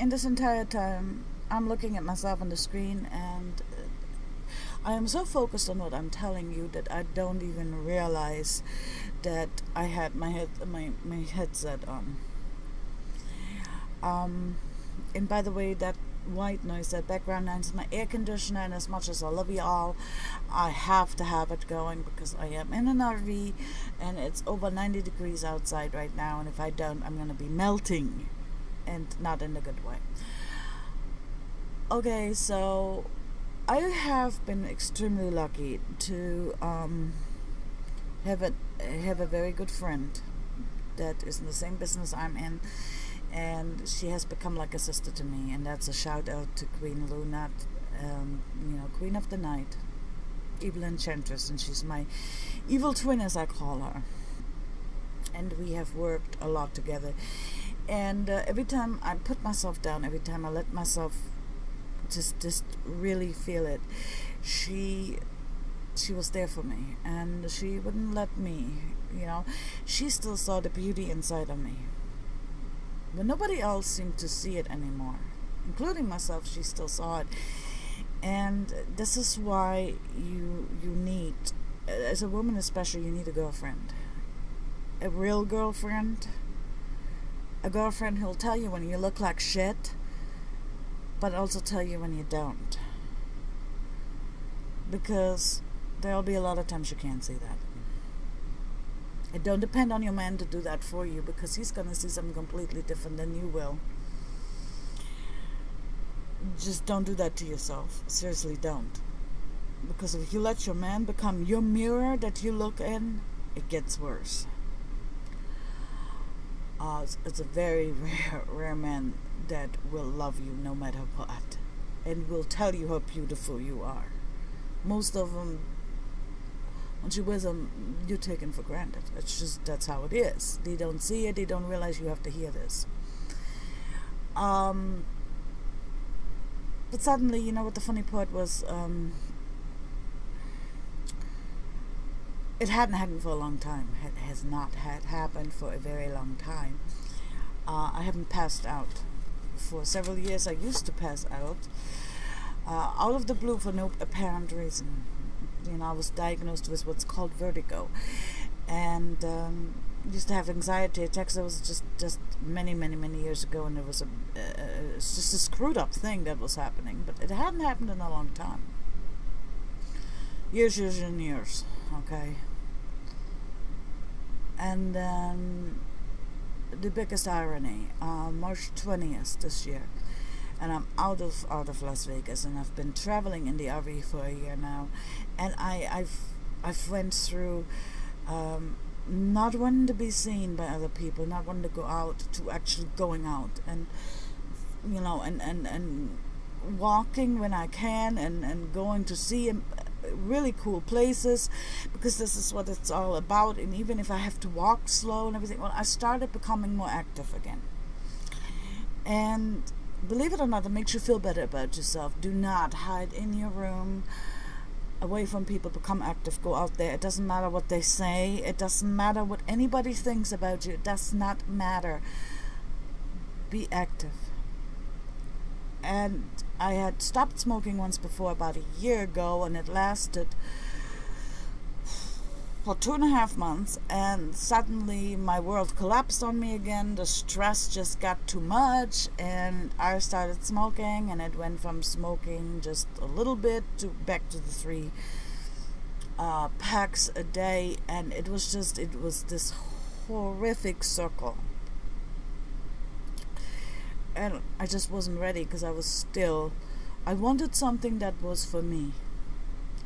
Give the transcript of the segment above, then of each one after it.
in this entire time, I'm looking at myself on the screen, and I am so focused on what I'm telling you that I don't even realize that I had my headset on. And by the way, that white noise, that background noise, is my air conditioner. And as much as I love you all, I have to have it going because I am in an RV, and it's over 90 degrees outside right now. And if I don't, I'm gonna be melting, and not in a good way. Okay, so I have been extremely lucky to have a very good friend that is in the same business I'm in, and she has become like a sister to me. And that's a shout out to Queen Luna, Queen of the Night, evil enchantress, and she's my evil twin, as I call her. And we have worked a lot together. And every time I put myself down, every time I let myself just really feel it, she was there for me, and she wouldn't let me, she still saw the beauty inside of me when nobody else seemed to see it anymore, including myself. She still saw it. And this is why you need, as a woman especially, you need a girlfriend, a real girlfriend, a girlfriend who'll tell you when you look like shit, but also tell you when you don't. Because there'll be a lot of times you can't see that. It don't depend on your man to do that for you, because he's going to see something completely different than you will. Just don't do that to yourself. Seriously, don't. Because if you let your man become your mirror that you look in, it gets worse. It's a very rare man that will love you no matter what, and will tell you how beautiful you are. Most of them, once you with them, you're taken for granted. That's how it is. They don't see it. They don't realize you have to hear this. But suddenly, you know what the funny part was? It hadn't happened for a long time. It has not had happened for a very long time. I haven't passed out for several years. I used to pass out of the blue for no apparent reason. I was diagnosed with what's called vertigo, and used to have anxiety attacks. That was just many years ago, and it was it's just a screwed up thing that was happening. But it hadn't happened in a long time. Years and years. Okay. And then the biggest irony, March 20th this year, and I'm out of Las Vegas, and I've been traveling in the RV for a year now, and I've went through not wanting to be seen by other people, not wanting to go out, to actually going out, and and walking when I can, and going to see really cool places, because this is what it's all about. And even if I have to walk slow and everything, well, I started becoming more active again. And believe it or not, it makes you feel better about yourself. Do not hide in your room, away from people. Become active. Go out there. It doesn't matter what they say. It doesn't matter what anybody thinks about you. It does not matter. Be active. And I had stopped smoking once before, about a year ago, and it lasted for 2.5 months, and suddenly my world collapsed on me again. The stress just got too much, and I started smoking, and it went from smoking just a little bit to back to the 3 packs a day, and it was this horrific circle. And I just wasn't ready, because I wanted something that was for me.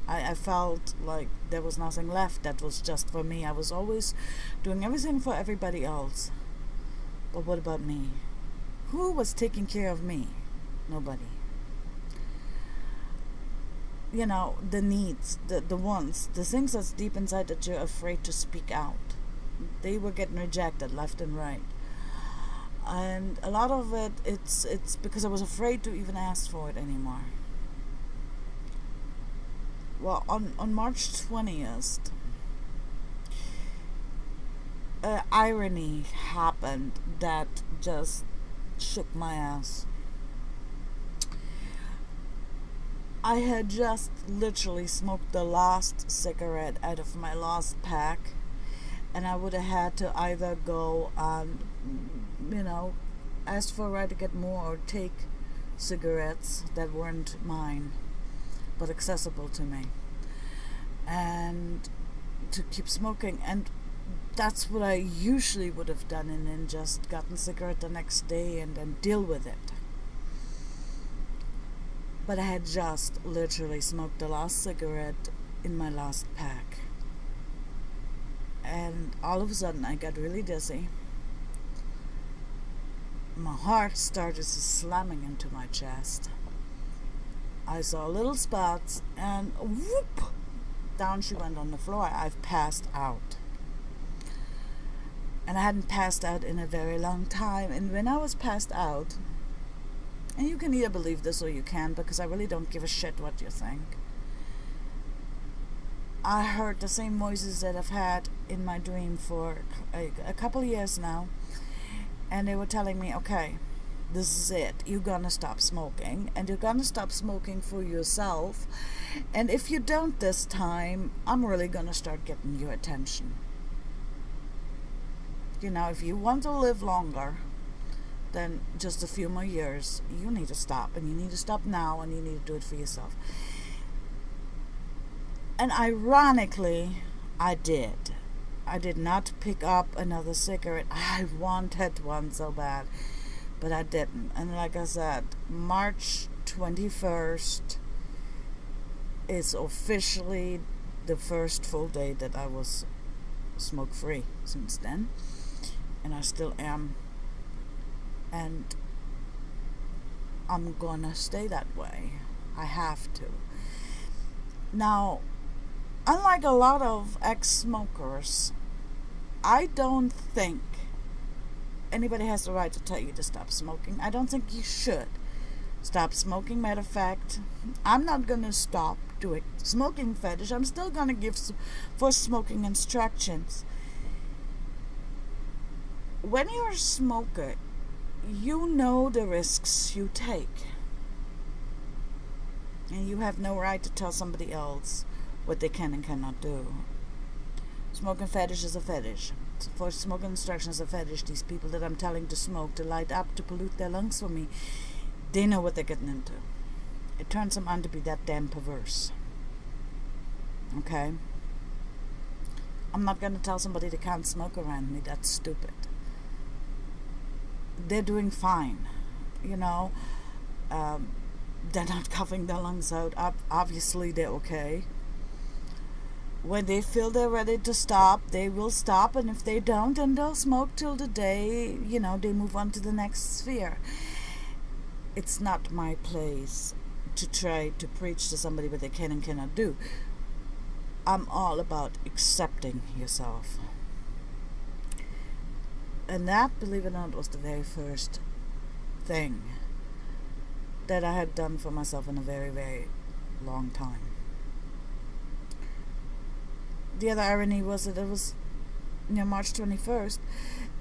I felt like there was nothing left that was just for me. I was always doing everything for everybody else. But what about me? Who was taking care of me? Nobody. The needs, the wants, the things that's deep inside that you're afraid to speak out. They were getting rejected left and right. And a lot of it, it's because I was afraid to even ask for it anymore. Well, on March 20th, irony happened that just shook my ass. I had just literally smoked the last cigarette out of my last pack, and I would have had to either go and, ask for a right to get more, or take cigarettes that weren't mine but accessible to me, and to keep smoking. And that's what I usually would have done, and then just gotten a cigarette the next day and then deal with it. But I had just literally smoked the last cigarette in my last pack, and all of a sudden I got really dizzy. My heart started slamming into my chest. I saw little spots, and whoop, down she went on the floor. I've passed out. And I hadn't passed out in a very long time. And when I was passed out, and you can either believe this or you can, because I really don't give a shit what you think, I heard the same voices that I've had in my dream for a couple of years now. And they were telling me, okay, this is it. You're gonna stop smoking, and you're gonna stop smoking for yourself. And if you don't this time, I'm really gonna start getting your attention. If you want to live longer than just a few more years, you need to stop, and you need to stop now, and you need to do it for yourself. And ironically, I did. I did not pick up another cigarette. I wanted one so bad, but I didn't. And like I said, March 21st is officially the first full day that I was smoke-free since then. And I still am. And I'm gonna stay that way. I have to. Now, unlike a lot of ex-smokers, I don't think anybody has the right to tell you to stop smoking. I don't think you should stop smoking. Matter of fact, I'm not going to stop doing smoking fetish. I'm still going to give for smoking instructions. When you're a smoker, you know the risks you take. And you have no right to tell somebody else what they can and cannot do. Smoking fetish is a fetish. For smoking instructions is a fetish. These people that I'm telling to smoke, to light up, to pollute their lungs for me, they know what they're getting into. It turns them on to be that damn perverse. Okay? I'm not going to tell somebody they can't smoke around me. That's stupid. They're doing fine. They're not coughing their lungs out. Obviously, they're okay. When they feel they're ready to stop, they will stop. And if they don't, then they'll smoke till the day, they move on to the next sphere. It's not my place to try to preach to somebody what they can and cannot do. I'm all about accepting yourself. And that, believe it or not, was the very first thing that I had done for myself in a very, very long time. The other irony was that it was March 21st,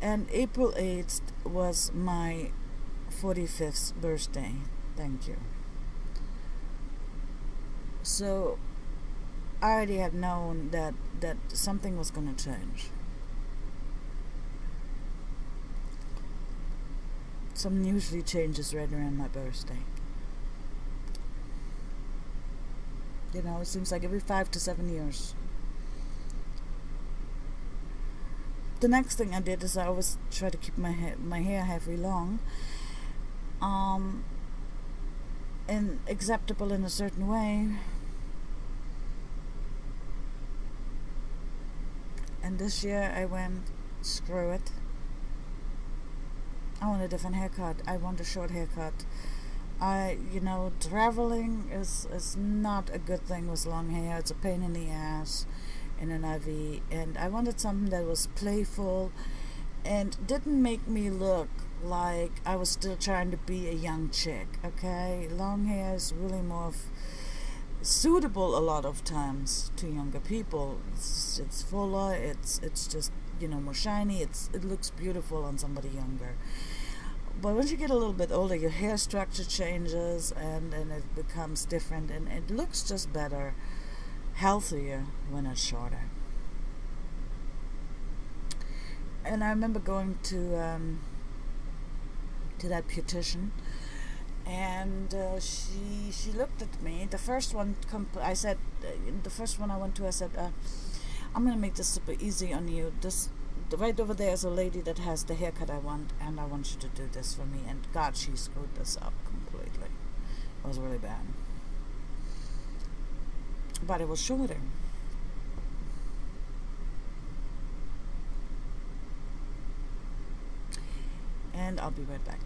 and April 8th was my 45th birthday. Thank you. So I already had known that something was going to change. Something usually changes right around my birthday. It seems like every 5 to 7 years. The next thing I did is I always try to keep my hair halfway long, and acceptable in a certain way. And this year I went, screw it. I want a different haircut. I want a short haircut. Traveling is not a good thing with long hair. It's a pain in the ass in an IV. And I wanted something that was playful and didn't make me look like I was still trying to be a young chick, okay? Long hair is really more suitable a lot of times to younger people. It's fuller, it's just, more shiny, it looks beautiful on somebody younger. But once you get a little bit older, your hair structure changes, and it becomes different, and it looks just better, healthier when it's shorter. And I remember going to that beautician, and she looked at me. The first one, I said, the first one I went to, I said, I'm gonna make this super easy on you. This right over there is a lady that has the haircut I want, and I want you to do this for me. And God, she screwed this up completely. It was really bad, but it was shorter. And I'll be right back.